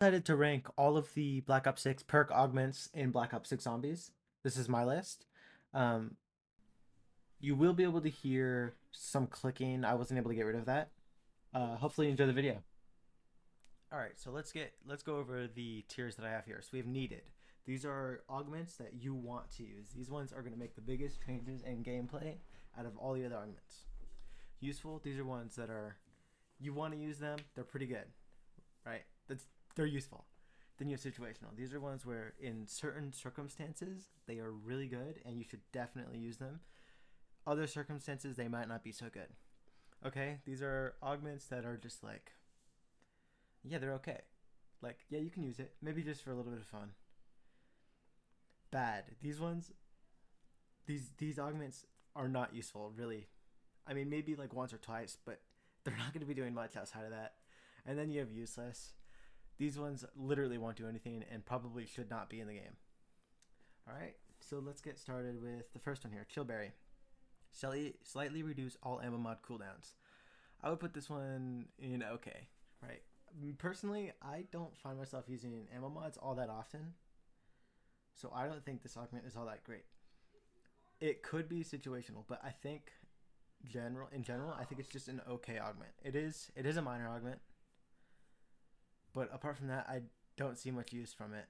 Decided to rank all of the Black Ops 6 perk augments in Black Ops 6 Zombies. This is my list. Um, you will be able to hear some clicking. I wasn't able to get rid of that. Hopefully you enjoy the video. All right, so let's go over the tiers that I have here. So we have needed. These are augments that you want to use. These ones are going to make the biggest changes in gameplay out of all the other augments. Useful. These are ones that are you want to use them. They're pretty good, right? They're useful. Then you have situational. These are ones where in certain circumstances they are really good and you should definitely use them. Other circumstances they might not be so good. Okay, these are augments that are just like, yeah, they're okay. Like, yeah, you can use it. Maybe just for a little bit of fun. Bad. These augments are not useful, really. I mean, maybe like once or twice, but they're not going to be doing much outside of that. And then you have useless. These ones literally won't do anything and probably should not be in the game. All right, so let's get started with the first one here, Chillberry. Slightly reduce all ammo mod cooldowns. I would put this one in okay, right? Personally, I don't find myself using ammo mods all that often, so I don't think this augment is all that great. It could be situational, but I think in general, I think it's just an okay augment. It is a minor augment, but apart from that, I don't see much use from it.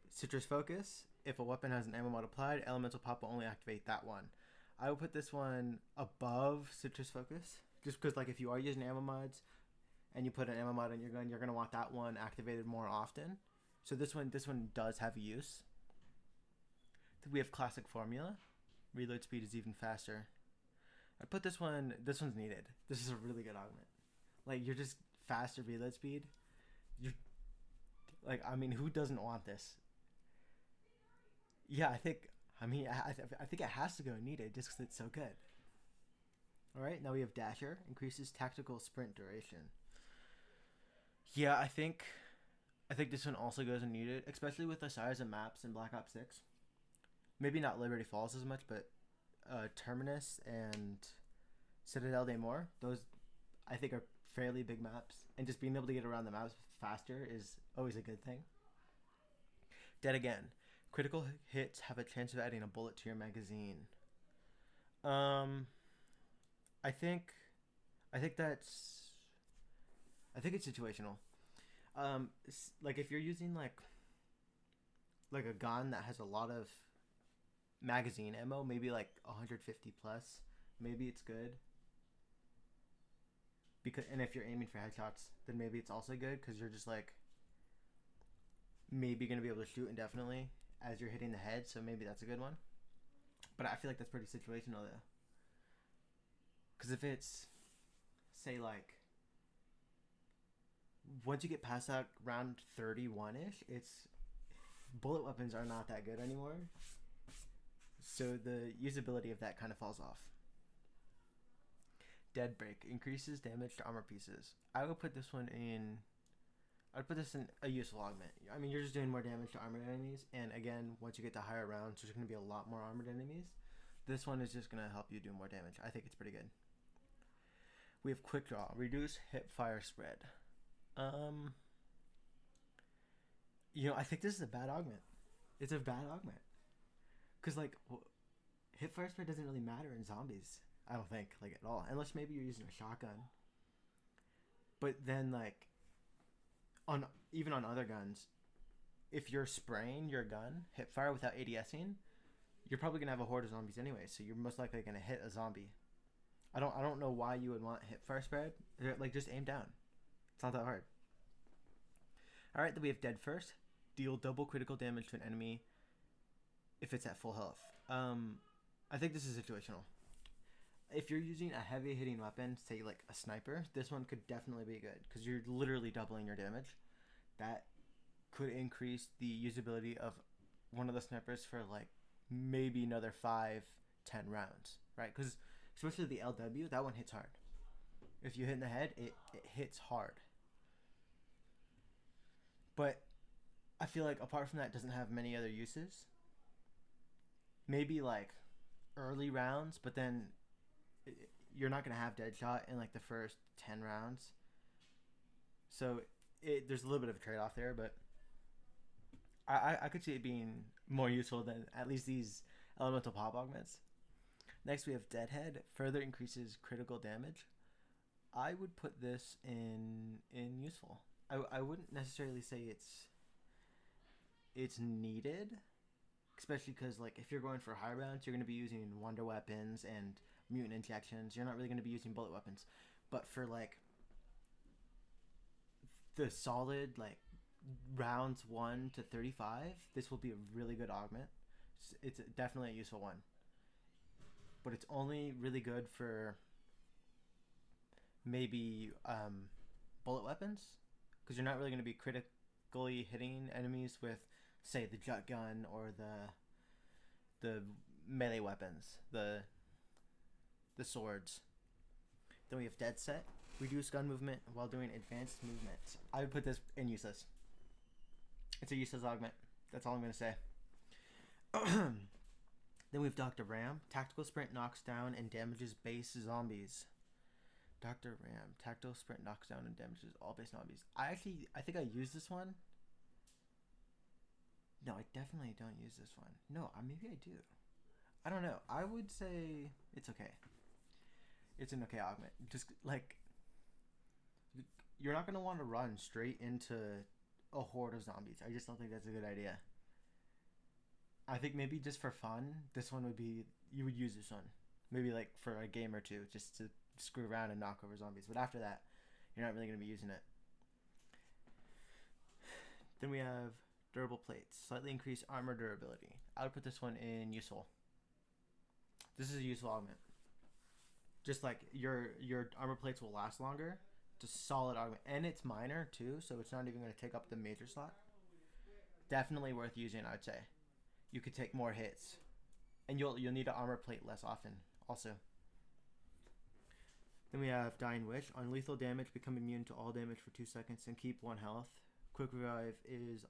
Citrus Focus. If a weapon has an ammo mod applied, Elemental Pop will only activate that one. I would put this one above Citrus Focus, just because like if you are using ammo mods and you put an ammo mod in your gun, you're gonna want that one activated more often. So this one does have a use. We have Classic Formula. Reload speed is even faster. I put this one. This one's needed. This is a really good augment. Like you're just faster reload speed. You're like, I mean, who doesn't want this? Yeah, I think. I mean, I think it has to go needed just because it's so good. All right, now we have Dasher, increases tactical sprint duration. Yeah, I think this one also goes unneeded, especially with the size of maps in Black Ops 6. Maybe not Liberty Falls as much, but Terminus and Citadel de More, those I think are fairly big maps, and just being able to get around the maps faster is always a good thing. Dead Again. Critical hits have a chance of adding a bullet to your magazine. Um, I think, I think that's, I think it's situational. Like if you're using like a gun that has a lot of magazine ammo, maybe like 150 plus, maybe it's good. Because and if you're aiming for headshots, then maybe it's also good because you're just like maybe gonna be able to shoot indefinitely as you're hitting the head, so maybe that's a good one. But I feel like that's pretty situational though, because if it's say like once you get past that round 31 ish, it's bullet weapons are not that good anymore, so the usability of that kind of falls off. Dead Break increases damage to armor pieces. I would put this one in. I'd put this in a useful augment. I mean, you're just doing more damage to armored enemies, and again, once you get to higher rounds, there's going to be a lot more armored enemies. This one is just going to help you do more damage. I think it's pretty good. We have Quick Draw, reduce hip fire spread. Um, I think this is a bad augment. It's a bad augment because like hip fire spread doesn't really matter in zombies. I don't think like at all, unless maybe you're using a shotgun. But then like on even on other guns, if you're spraying your gun hip fire without ADSing, you're probably gonna have a horde of zombies anyway. So you're most likely gonna hit a zombie. I don't know why you would want hip fire spread. Like just aim down. It's not that hard. All right, then we have Dead First. Deal double critical damage to an enemy if it's at full health. I think this is situational. If you're using a heavy hitting weapon, say like a sniper, this one could definitely be good because you're literally doubling your damage. That could increase the usability of one of the snipers for like maybe another 5-10 rounds, right? Because especially the LW, that one hits hard. If you hit in the head, it hits hard. But I feel like apart from that, it doesn't have many other uses. Maybe like early rounds, but then you're not gonna have Deadshot in like the first 10 rounds. So there's a little bit of a trade off there, but I could see it being more useful than at least these elemental pop augments. Next, we have Deadhead. Further increases critical damage. I would put this in useful. I wouldn't necessarily say it's needed, especially because like if you're going for high rounds, you're going to be using wonder weapons and mutant injections. You're not really going to be using bullet weapons. But for like the solid like rounds 1 to 35, this will be a really good augment. It's definitely a useful one, but it's only really good for maybe bullet weapons, because you're not really going to be critically hitting enemies with, say, the jet gun or the melee weapons, the swords. Then we have Dead Set. Reduce gun movement while doing advanced movement. I would put this in useless. It's a useless augment. That's all I'm going to say. Then we have Dr. Ram. Tactical Sprint knocks down and damages base zombies. Dr. Ram. Tactical Sprint knocks down and damages all base zombies. I think I used this one. No, I definitely don't use this one. No, maybe I do. I don't know. I would say it's okay. It's an okay augment. Just like, you're not going to want to run straight into a horde of zombies. I just don't think that's a good idea. I think maybe just for fun, this one would be, you would use this one. Maybe like for a game or two, just to screw around and knock over zombies. But after that, you're not really going to be using it. Then we have Durable Plates. Slightly increase armor durability. I would put this one in useful. This is a useful augment. Just like your armor plates will last longer. It's a solid augment. And it's minor too, so it's not even going to take up the major slot. Definitely worth using, I'd say. You could take more hits. And you'll need an armor plate less often also. Then we have Dying Wish. On lethal damage, become immune to all damage for 2 seconds and keep 1 health. Quick Revive is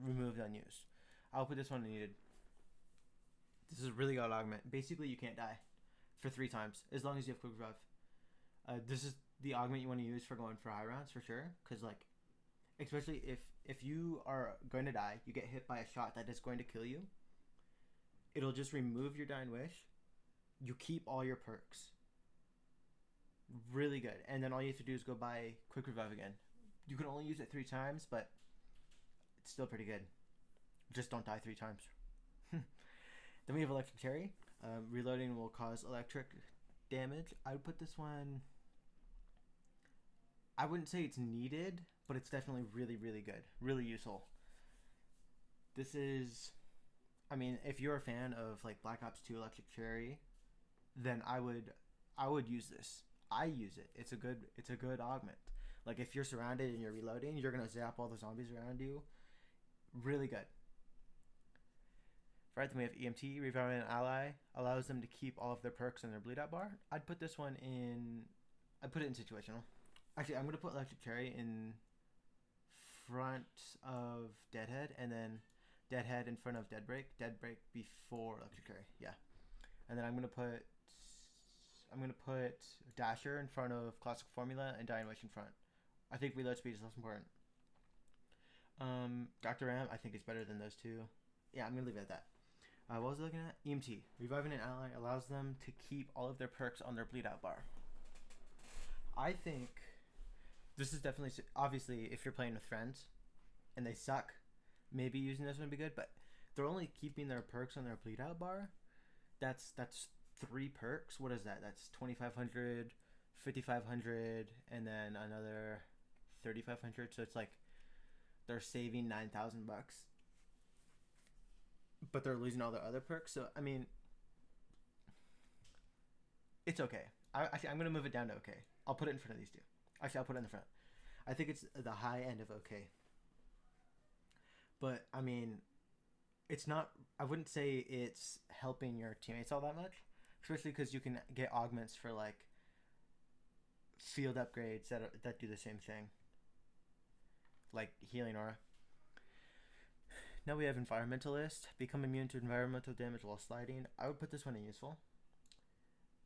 removed on use. I'll put this one in needed. This is a really good augment. Basically, you can't die for 3 times as long as you have Quick Revive. This is the augment you want to use for going for high rounds for sure. Because like, especially if you are going to die, you get hit by a shot that is going to kill you. It'll just remove your Dying Wish. You keep all your perks. Really good. And then all you have to do is go buy Quick Revive again. You can only use it 3 times, but it's still pretty good. Just don't die 3 times. Then we have Electric Cherry. Reloading will cause electric damage. I would put this one, I wouldn't say it's needed, but it's definitely really, really good. Really useful. This is, I mean, if you're a fan of like Black Ops 2 Electric Cherry, then I would use this. I use it. It's a good augment. Like if you're surrounded and you're reloading, you're gonna zap all the zombies around you. Really good. Right, then we have EMT. Reviving an ally allows them to keep all of their perks in their bleed out bar. I'd put this one in. I'd put it in situational. Actually, I'm gonna put Electric Cherry in front of Deadhead, and then Deadhead in front of Deadbreak. Deadbreak before Electric Cherry. Yeah, and then I'm gonna put Dasher in front of Classic Formula and Dying Wish in front. I think reload speed is less important. Dr. Ram, I think is better than those two. Yeah, I'm gonna leave it at that. What was I looking at? EMT. Reviving an ally allows them to keep all of their perks on their bleed out bar. I think this is definitely, obviously, if you're playing with friends and they suck, maybe using this would be good, but they're only keeping their perks on their bleed out bar. That's 3 perks. What is that? That's 2,500, 5,500, and then another 3,500. So it's like they're saving $9,000, but they're losing all their other perks. So I mean, it's okay. I'm gonna move it down to okay. I'll put it in front of these two. Actually, I'll put it in the front. I think it's the high end of okay. But I mean, it's not. I wouldn't say it's helping your teammates all that much, especially because you can get augments for like field upgrades that do the same thing, like healing aura. Now we have Environmentalist. Become immune to environmental damage while sliding. I would put this one in useful.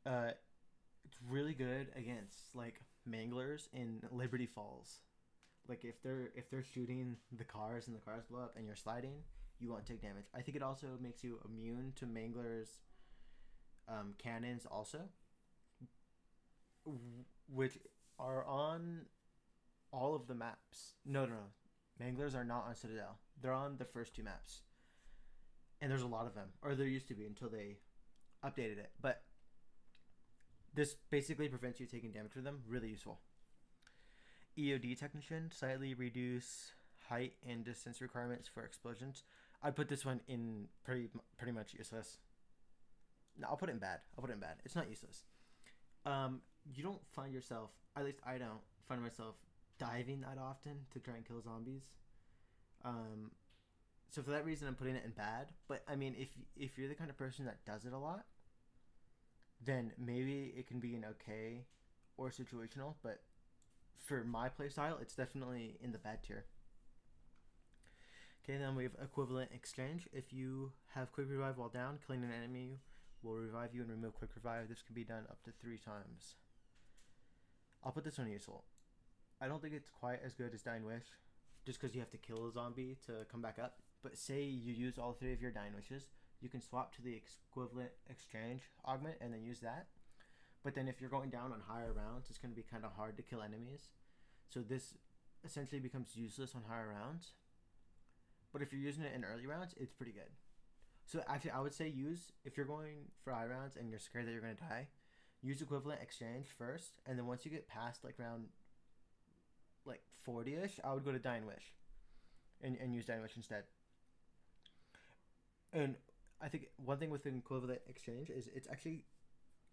It's really good against like manglers in Liberty Falls. Like if they're shooting the cars and the cars blow up and you're sliding, you won't take damage. I think it also makes you immune to Mangler's cannons also, which are on all of the maps. No. Manglers are not on Citadel. They're on the first two maps, and there's a lot of them, or there used to be until they updated it. But this basically prevents you taking damage with them. Really useful. EOD Technician, slightly reduce height and distance requirements for explosions. I put this one in pretty much useless. No, I'll put it in bad. It's not useless. You don't find yourself, at least I don't find myself diving that often to try and kill zombies. Um, so for that reason, I'm putting it in bad. But I mean, if you're the kind of person that does it a lot, then maybe it can be an okay or situational. But for my playstyle, it's definitely in the bad tier. Okay, then we have equivalent exchange. If you have quick revive while down, killing an enemy will revive you and remove quick revive. This can be done up to 3 times. I'll put this one useful. I don't think it's quite as good as Dying Wish, just because you have to kill a zombie to come back up. But say you use all 3 of your Dying Wishes, you can swap to the equivalent exchange augment and then use that. But then if you're going down on higher rounds, it's going to be kind of hard to kill enemies. So this essentially becomes useless on higher rounds. But if you're using it in early rounds, it's pretty good. So actually, I would say if you're going for high rounds and you're scared that you're going to die, use equivalent exchange first. And then once you get past like round like 40-ish, I would go to Dying Wish and use Dying Wish instead. And I think one thing with an equivalent exchange is it's actually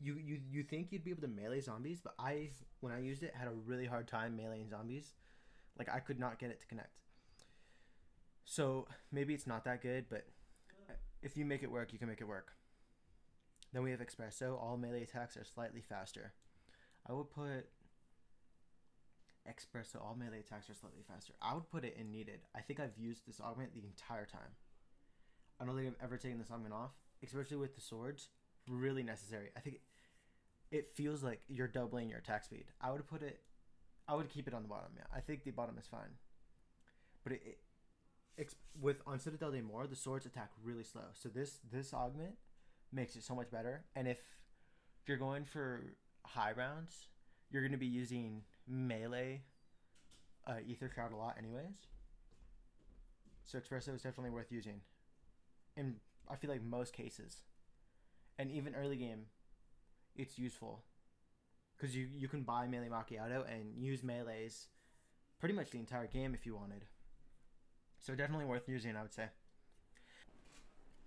you think you'd be able to melee zombies, but when I used it had a really hard time meleeing zombies. Like I could not get it to connect. So maybe it's not that good, but if you make it work, you can make it work. Then we have Espresso. All melee attacks are slightly faster. I would put Espresso. All melee attacks are slightly faster. I would put it in needed. I think I've used this augment the entire time. I don't think I've ever taken this augment off, especially with the swords. Really necessary. I think it feels like you're doubling your attack speed. I would keep it on the bottom. Yeah, I think the bottom is fine. But with on Citadel Day More, the swords attack really slow. So this augment makes it so much better. And if you're going for high rounds, you're going to be using melee Ether Shroud a lot anyways. So Espresso is definitely worth using in, I feel like, most cases. And even early game, it's useful. Because you can buy melee macchiato and use melees pretty much the entire game if you wanted. So definitely worth using, I would say.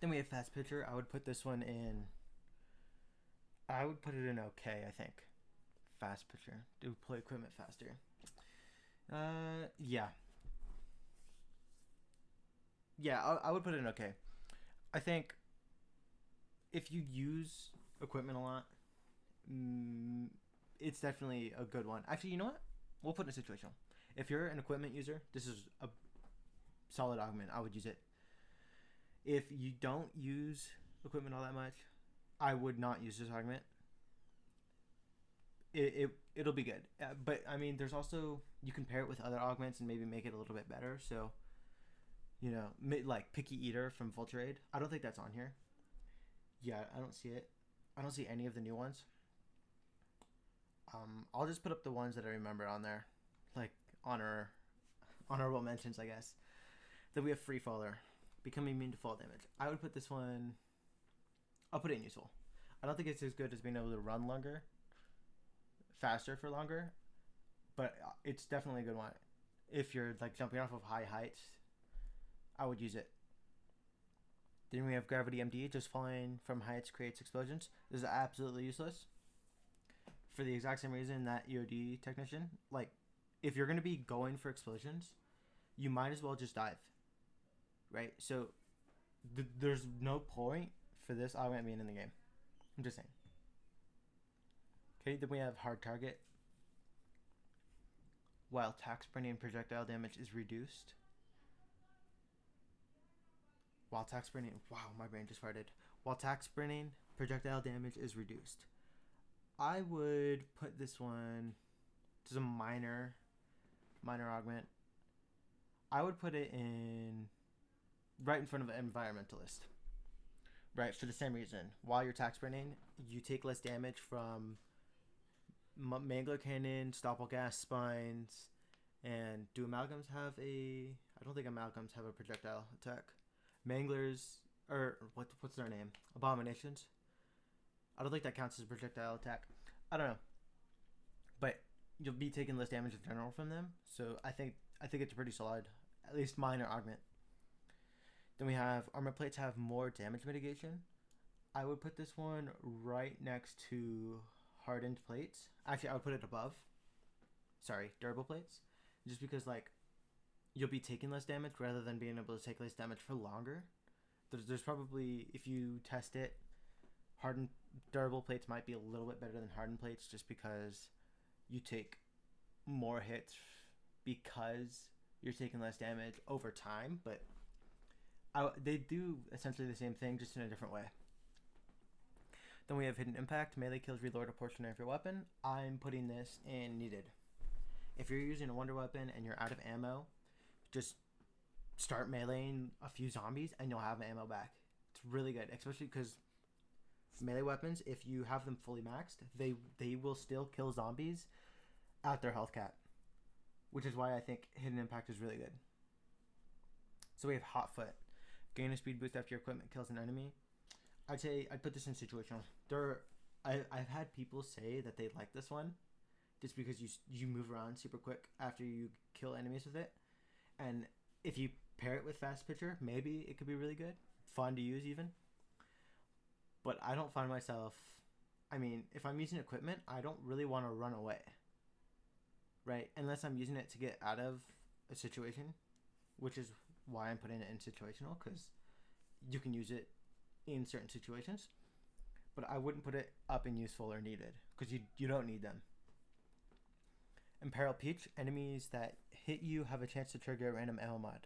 Then we have Fast Pitcher. I would put this one in... I would put it in okay, I think. Fast Pitcher. Do play equipment faster. Yeah. Yeah, I would put it in okay. I think if you use equipment a lot, it's definitely a good one. Actually, you know what? We'll put it in a situational. If you're an equipment user, this is a solid augment. I would use it. If you don't use equipment all that much, I would not use this augment. It'll be good. But I mean, there's also, you can pair it with other augments and maybe make it a little bit better. So, you know, like Picky Eater from Vulture. I don't think that's on here. Yeah, I don't see it. I don't see any of the new ones. I'll just put up the ones that I remember on there, like honorable mentions, I guess. Then we have Free Faller, become immune to fall damage. I would put this one. I'll put it in useful. I don't think it's as good as being able to run longer, faster for longer, but it's definitely a good one. If you're like jumping off of high heights, I would use it. Then we have Gravity MD, just falling from heights creates explosions. This is absolutely useless. For the exact same reason that EOD Technician, like, if you're going to be going for explosions, you might as well just dive, right? So there's no point for this augment being in the game. I'm just saying. Okay, then we have Hard Target. While attack, sprinting, and projectile damage is reduced. While attack sprinting, wow, my brain just farted. While attack sprinting, projectile damage is reduced. I would put this one to a minor. minor augment. I would put it in right in front of an environmentalist. Right, for the same reason. While you're attack sprinting, you take less damage from Mangler Cannon, Stopple Gas, Spines, and do Amalgams have a... I don't think Amalgams have a projectile attack. Manglers, or what's their name? Abominations. I don't think that counts as a projectile attack. I don't know. But you'll be taking less damage in general from them, so I think it's pretty solid. At least minor augment. Then we have armor plates have more damage mitigation. I would put this one right next to hardened plates. Actually, I would put it above. Sorry, durable plates. Just because, like, you'll be taking less damage rather than being able to take less damage for longer. There's probably, if you test it, hardened durable plates might be a little bit better than hardened plates just because you take more hits because you're taking less damage over time, but they do essentially the same thing, just in a different way. Then we have Hidden Impact. Melee kills reload a portion of your weapon. I'm putting this in needed. If you're using a wonder weapon and you're out of ammo, just start meleeing a few zombies and you'll have ammo back. It's really good, especially because melee weapons, if you have them fully maxed, they will still kill zombies at their health cap, which is why I think Hidden Impact is really good. So we have Hot Foot. Gain a speed boost after your equipment kills an enemy. I'd put this in situational. I've had people say that they like this one just because you move around super quick after you kill enemies with it. And if you pair it with Fast Pitcher, maybe it could be really good. Fun to use even. But I don't find myself... I mean, if I'm using equipment, I don't really want to run away. Right? Unless I'm using it to get out of a situation, which is why I'm putting it in situational, because you can use it in certain situations. But I wouldn't put it up in useful or needed, because you don't need them. Imperil Peach. Enemies that hit you have a chance to trigger a random ammo mod.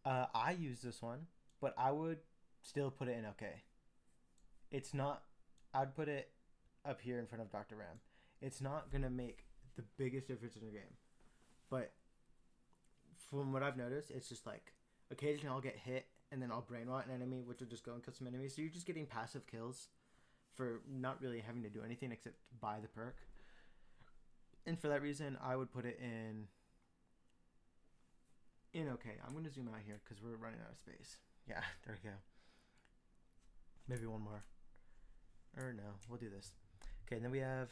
I use this one, but I would still put it in okay. It's not... I'd put it up here in front of Dr. Ram. It's not going to make the biggest difference in your game. But from what I've noticed, it's just like occasionally I'll get hit and then I'll brain rot an enemy, which will just go and kill some enemies. So you're just getting passive kills for not really having to do anything except buy the perk. And for that reason, I would put it in okay. I'm going to zoom out here because we're running out of space. Yeah, there we go. Maybe one more. Or no, we'll do this. Okay, then we have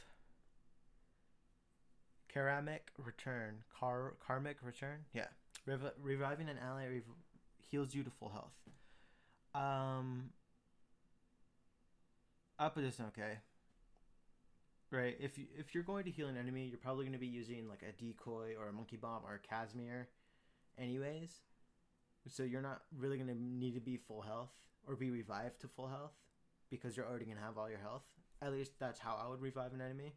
Karmic Return. Karmic Return? Yeah. Reviving an ally heals you to full health. I'll put this in okay. Right, if you're going to heal an enemy, you're probably going to be using like a decoy or a monkey bomb or a Casimir anyways. So you're not really going to need to be full health or be revived to full health because you're already going to have all your health. At least that's how I would revive an enemy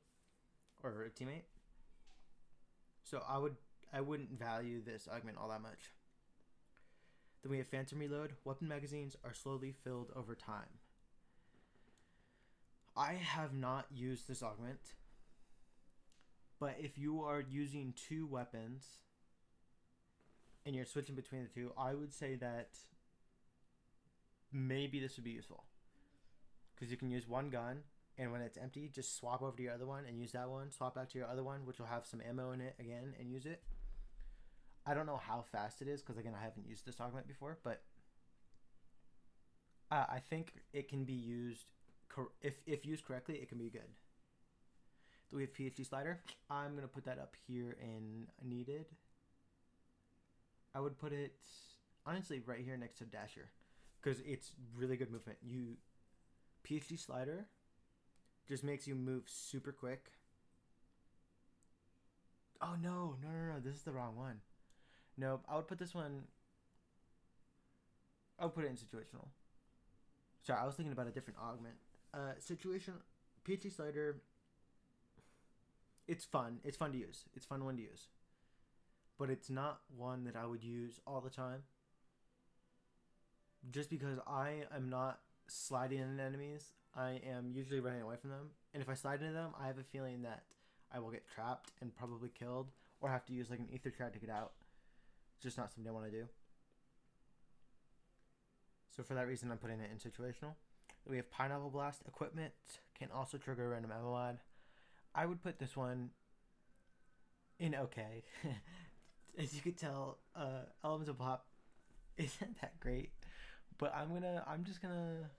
or a teammate. So I wouldn't value this augment all that much. Then we have Phantom Reload. Weapon magazines are slowly filled over time. I have not used this augment, but if you are using two weapons and you're switching between the two, I would say that maybe this would be useful. Because you can use one gun, and when it's empty, just swap over to your other one and use that one. Swap back to your other one, which will have some ammo in it again, and use it. I don't know how fast it is, because again, I haven't used this augment before, but I think it can be used... If used correctly, it can be good. Do we have PhD Slider? I'm going to put that up here in needed. I would put it, honestly, right here next to Dasher. Because it's really good movement. PhD Slider just makes you move super quick. Oh, no. This is the wrong one. Nope. I would put this one... I would put it in situational. Sorry, I was thinking about a different augment. Situation, PhD Slider, it's fun. It's fun to use. It's a fun one to use. But it's not one that I would use all the time. Just because I am not sliding into enemies. I am usually running away from them. And if I slide into them, I have a feeling that I will get trapped and probably killed. or have to use like an ether shard to get out. It's just not something I want to do. So for that reason, I'm putting it in situational. We have Pineapple Blast. Equipment can also trigger a random ammo mod. I would put this one in okay. As you could tell, Elemental Pop isn't that great. But I'm just gonna...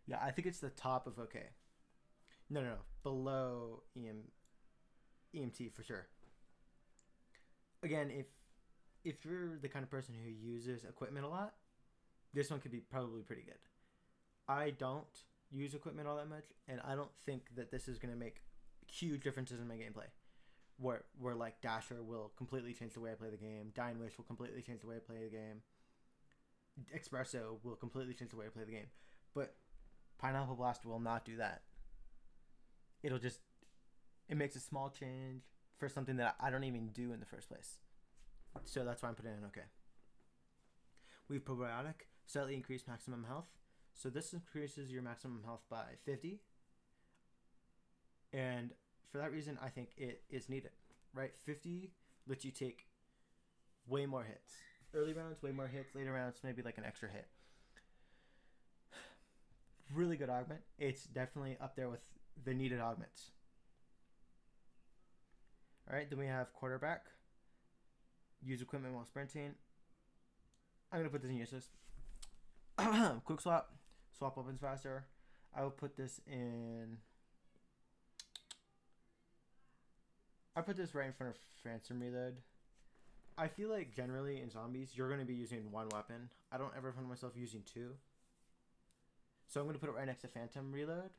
Yeah, I think it's the top of okay. No. Below EMT for sure. Again, if you're the kind of person who uses equipment a lot, this one could be probably pretty good. I don't use equipment all that much, and I don't think that this is going to make huge differences in my gameplay. Where like Dasher will completely change the way I play the game, Dying Wish will completely change the way I play the game, Espresso will completely change the way I play the game. But Pineapple Blast will not do that. It makes a small change for something that I don't even do in the first place. So that's why I'm putting it in okay. We have Probiotic, slightly increased maximum health. So this increases your maximum health by 50. And for that reason, I think it is needed, right? 50 lets you take way more hits. Early rounds, way more hits. Later rounds, maybe like an extra hit. Really good augment. It's definitely up there with the needed augments. All right, then we have Quarterback. Use equipment while sprinting. I'm going to put this in useless. Quick swap. Swap weapons faster. I will put this in... I put this right in front of Phantom Reload. I feel like generally in zombies, you're going to be using one weapon. I don't ever find myself using two. So I'm going to put it right next to Phantom Reload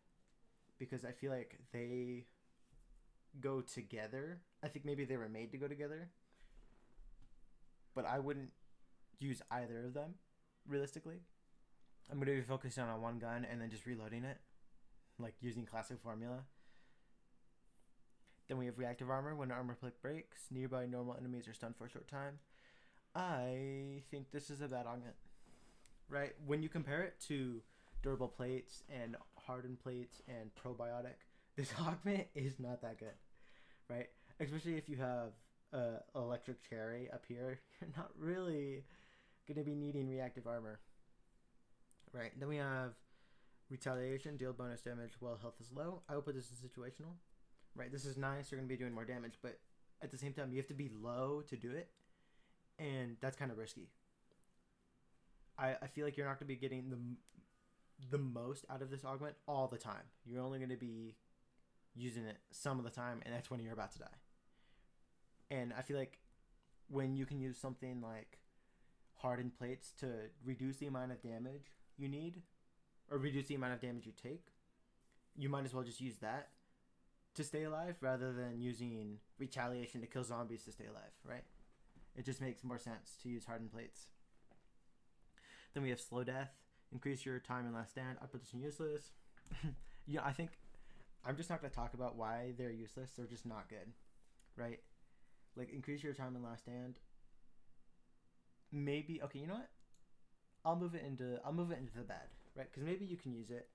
because I feel like they go together. I think maybe they were made to go together. But I wouldn't use either of them, realistically. I'm going to be focusing on one gun and then just reloading it. Like using classic formula. Then we have Reactive Armor. When armor plate breaks, nearby normal enemies are stunned for a short time. I think this is a bad augment. Right? When you compare it to durable plates and hardened plates and probiotic, this augment is not that good. Right? Especially if you have electric cherry up here, you're not really going to be needing reactive armor. Right? Then we have Retaliation, deal bonus damage while health is low. I will put this in situational. Right, this is nice. You're going to be doing more damage, but at the same time, you have to be low to do it, and that's kind of risky. I feel like you're not going to be getting the most out of this augment all the time. You're only going to be using it some of the time, and that's when you're about to die. And I feel like when you can use something like hardened plates to reduce the amount of damage you need, or reduce the amount of damage you take, you might as well just use that to stay alive rather than using retaliation to kill zombies to stay alive, right? It just makes more sense to use hardened plates. Then we have slow death, increase your time in last stand. I put this in useless. Yeah, I think I'm just not going to talk about why they're useless. They're just not good, right? Like increase your time in last stand. Maybe okay. You know what? I'll move it into the bad, right? Because maybe you can use it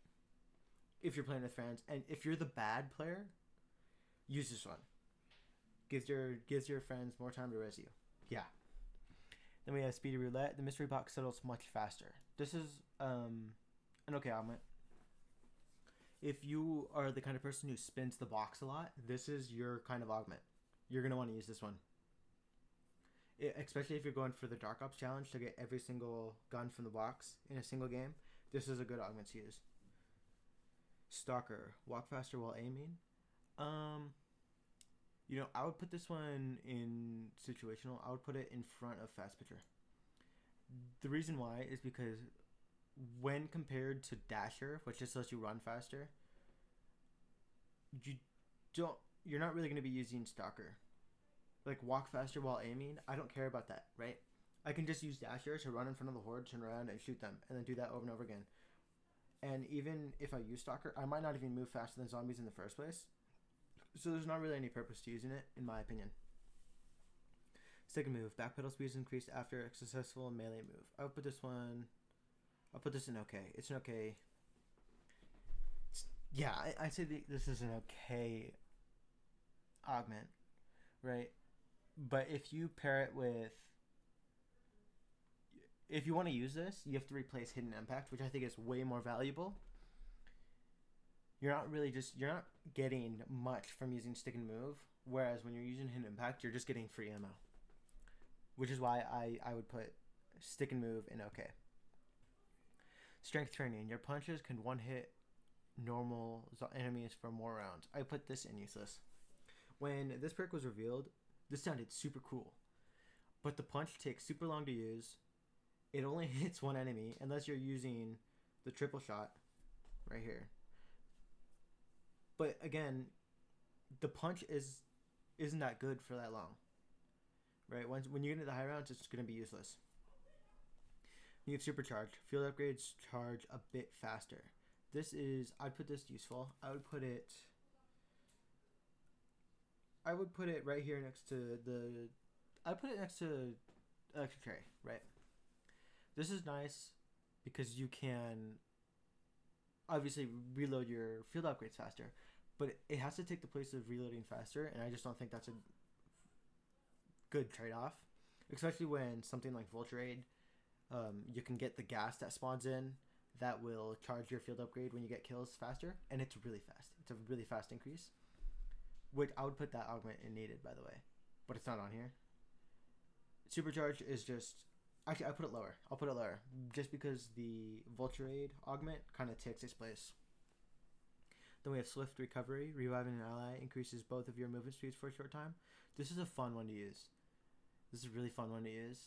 if you're playing with friends, and if you're the bad player, use this one. Gives your friends more time to res you. Yeah. Then we have Speedy Roulette. The mystery box settles much faster. This is an okay augment. If you are the kind of person who spins the box a lot, this is your kind of augment. You're going to want to use this one. Especially if you're going for the Dark Ops challenge to get every single gun from the box in a single game. This is a good augment to use. Stalker. Walk faster while aiming. I would put this one in situational. I would put it in front of Fast Pitcher. The reason why is because when compared to Dasher, which just lets you run faster, you're not really going to be using Stalker. Like walk faster while aiming, I don't care about that, right? I can just use Dasher to run in front of the horde, turn around and shoot them, and then do that over and over again. And even if I use Stalker, I might not even move faster than zombies in the first place. So there's not really any purpose to using it, in my opinion. Second move, backpedal speed is increased after a successful melee move. I'll put this in okay. It's an okay. I'd say this is an okay augment, right? But if you pair it with, if you want to use this, you have to replace Hidden Impact, which I think is way more valuable. You're not getting much from using Stick and Move, whereas when you're using Hidden Impact, you're just getting free ammo. Which is why I would put Stick and Move in OK. Strength Training. Your punches can one-hit normal enemies for more rounds. I put this in useless. When this perk was revealed, this sounded super cool. But the punch takes super long to use. It only hits one enemy unless you're using the triple shot right here. But again, the punch isn't that good for that long. Right? When you get into the high rounds, it's going to be useless. You have Supercharge. Field upgrades charge a bit faster. I'd put this useful. I would put it right here next to I'd put it next to Electric Tray, right? This is nice because you can obviously reload your field upgrades faster, but it has to take the place of reloading faster, and I just don't think that's a good trade-off, especially when something like Vulture Aid, you can get the gas that spawns in that will charge your field upgrade when you get kills faster, and it's really fast. It's a really fast increase, which I would put that augment in needed, by the way, but it's not on here. Supercharge is just, actually I put it lower. I'll put it lower just because the Vulture Aid augment kind of takes its place. Then we have Swift Recovery. Reviving an ally increases both of your movement speeds for a short time. This is a fun one to use. This is a really fun one to use,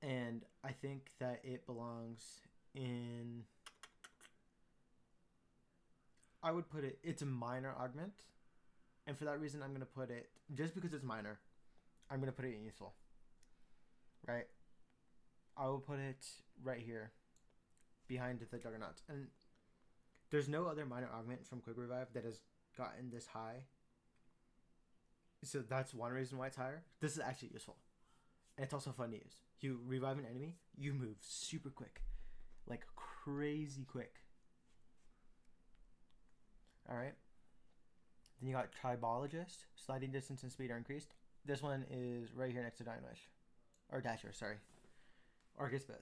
and I think that it belongs in, I would put it, it's a minor augment, and for that reason I'm going to put it, just because it's minor, I'm going to put it in useful, right? I will put it right here behind the Juggernauts, and there's no other minor augment from Quick Revive that has gotten this high, so that's one reason why it's higher. This is actually useful, and it's also fun to use. You revive an enemy, you move super quick, like crazy quick. Alright. Then you got Tribologist. Sliding distance and speed are increased. This one is right here next to Dynamish. Or Dasher, sorry. Or I guess both.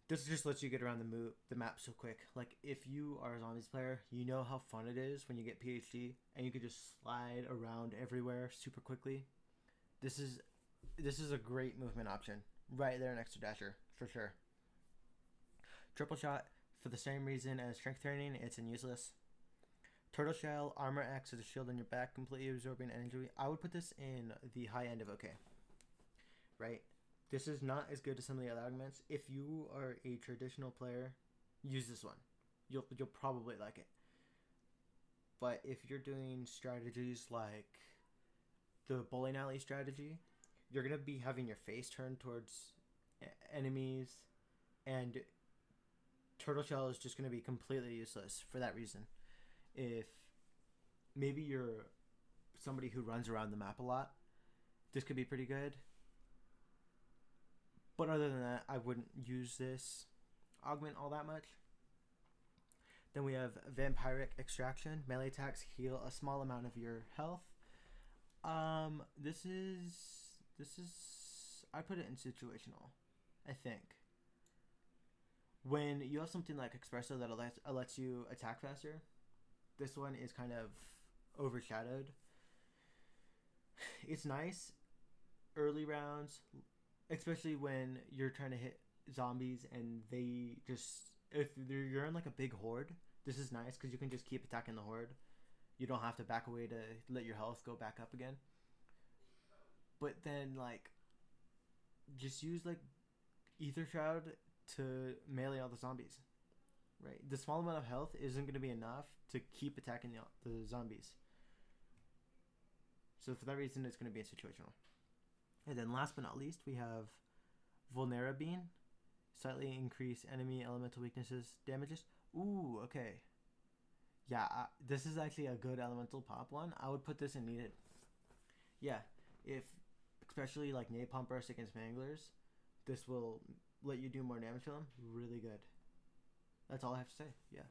This just lets you get around the map so quick. Like, if you are a Zombies player, you know how fun it is when you get PhD and you can just slide around everywhere super quickly. This is a great movement option. Right there next to Dasher, for sure. Triple Shot, for the same reason as Strength Training, it's in useless. Turtle Shell, Armor X as a shield on your back, completely absorbing energy. I would put this in the high end of OK. Right? This is not as good as some of the other augments. If you are a traditional player, use this one. You'll probably like it. But if you're doing strategies like the bowling alley strategy, you're going to be having your face turned towards enemies, and Turtle Shell is just going to be completely useless for that reason. If maybe you're somebody who runs around the map a lot, this could be pretty good. But other than that, I wouldn't use this augment all that much. Then we have Vampiric Extraction. Melee attacks heal a small amount of your health. This is I put it in situational, I think. When you have something like Espresso that lets you attack faster, this one is kind of overshadowed. It's nice early rounds, especially when you're trying to hit zombies and they just, if you're in like a big horde, this is nice because you can just keep attacking the horde. You don't have to back away to let your health go back up again. But then, like, just use like Ether Shroud to melee all the zombies, right? The small amount of health isn't going to be enough to keep attacking the zombies. So for that reason, it's going to be situational. And then last but not least, we have Vulnerabine. Slightly increase enemy elemental weaknesses damages. Ooh, okay. Yeah, this is actually a good elemental pop one. I would put this in needed. Yeah, if especially like Napalm Burst against Manglers, this will let you do more damage to them. Really good. That's all I have to say. Yeah,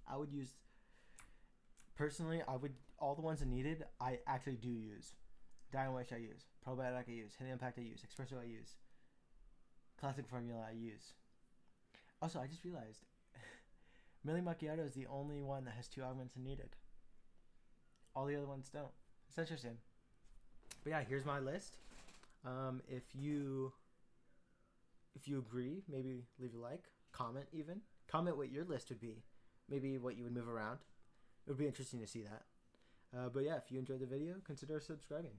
I would use. Personally, I would, all the ones that needed, I actually do use. Diamond White I use. Probiotic I use. Hidden Impact I use. Espresso I use. Classic Formula I use. Also, I just realized Millie Macchiato is the only one that has 2 augments needed. All the other ones don't. It's interesting. But yeah, here's my list. If you agree, maybe leave a like, comment even. Comment what your list would be. Maybe what you would move around. It would be interesting to see that. But yeah, if you enjoyed the video, consider subscribing.